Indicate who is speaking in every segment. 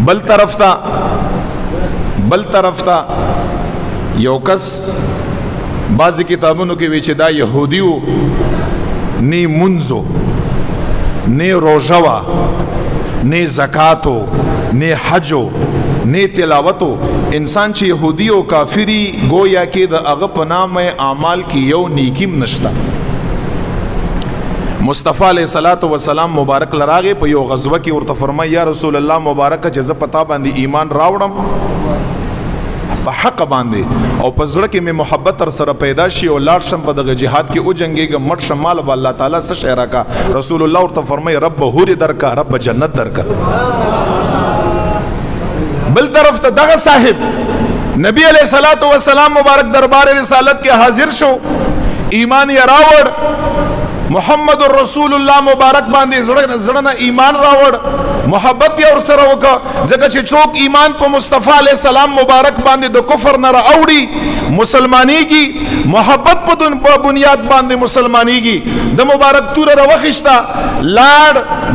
Speaker 1: بل طرف تا یو کس بعضی کتابونو کې وی چې دا يهودیو نی منزو نی روژوا نی زکاتو نی حجو نی تلاوتو انسان چې يهودي او کافری گویا کې د هغه په نام اعمال کې یو نیکیم نشتا. مصطفی علیہ الصلوۃ والسلام مبارک لراغه په یو غزوه کې ورته فرمای یا رسول الله مبارک چې ز پتا باندې ایمان راوړم په حق باندې او په زړه کې مې محبت تر سره پیدا شي او لاړ شم په دغه جهاد کې او جنگيږم مړ شم مال به الله تعالی څه شی راکا. رسول الله ورته فرمای رب حور درکا رب جنت درکا. بل طرف ته دغه صاحب نبی علیہ الصلوۃ والسلام مبارک دربار رسالت کې حاضر شو ایمان یې راوړ محمد رسول الله مبارک باندې زړه ایمان راوړ محبت یې ورسره وکړه ځکه چې څوک ایمان په مصطفی علیہ السلام مبارک باندې د کفر نه راوړي مسلمانېږي محبت په بنیاد باندې مسلمانېږي د مبارک توره راوخیسته لاړ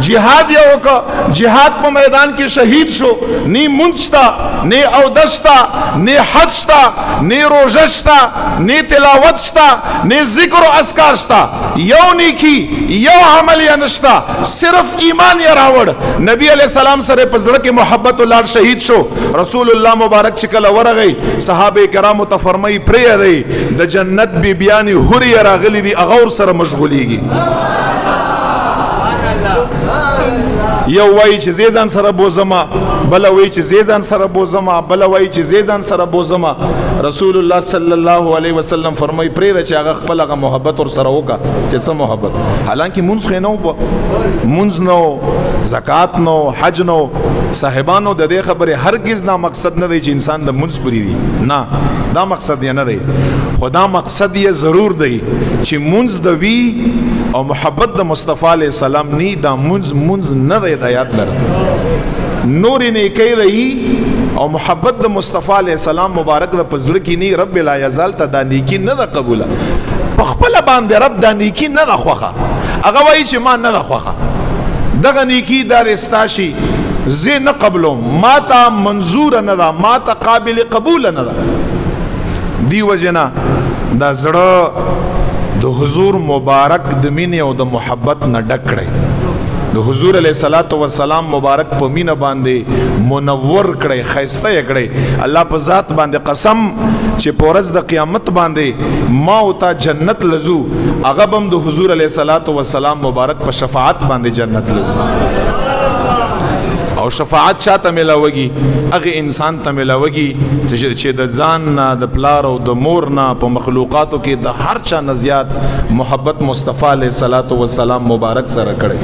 Speaker 1: جهاد یې وکړه جهاد په میدان کې شهید شو نی مونځ شته نی اودس شته نی حج شته نی روژه شته نی تلاوت شته نی ذکر او اذکار شته یو نیکی یو عمل یې نشته صرف ایمان یې راوړ نبی علیہ السلام سره په زړه کې محبت ولر شهید شو. رسول الله مبارک چې کله ورغی صحابه کرامو ته فرمایي پرې دی د جنت بی بیان هوري راغلي دي اغور سره مشغوليږي. یو وای چې زیدان سره بوزما بل وای چې زیدان سره بوزما بل وای چې زیدان سره بوزما. رسول الله صلی الله علیه وسلم فرمای پرې چې هغه خپل هغه محبت ور سره وکا چې څه محبت حالانکه مونږ خینو مونږ نو زکات نو حج نو صاحبانو د دې خبره هرگز نه مقصد نه دی چې انسان د مونږ پری دی نه دا مقصد یې نه دی خدا مقصد یې ضرور دی چې مونږ د وی او محبت د مصطفی علیہ السلام نی دا منز نه دی د یاد لر نور نه کوي او محبت د مصطفی علیہ السلام مبارک د پزړه کې نی رب لا یزال ته د نیکی نه د قبول په خپل باندې رب د نیکی نه د خوخه هغه وایي چې ما نه د خوخه دغه نیکی د استاشي زه نه قبلوم ما ته منظور نه ده ما ته قابل قبول نه ده دی وجنا دا زړه د حضور مبارک د مینې او د محبت نه ډک کړي د حضور علیہ الصلوۃ والسلام مبارک په مینه باندې منور کړي خیسته کړي. الله په ذات باندې قسم چې په ورځ د قیامت باندې ما او تا جنت لزو هغه بم د حضور علیہ الصلوۃ والسلام مبارک په شفاعت باندې جنت لزو او شفاعت چاته ملاوږي هغه انسان ته ملاوږي چې د ځان نه د پلار او د مور نه په مخلوقاتو کې د هر چا نه زیات محبت مصطفی علیہ الصلوۃ والسلام مبارک سره کړي.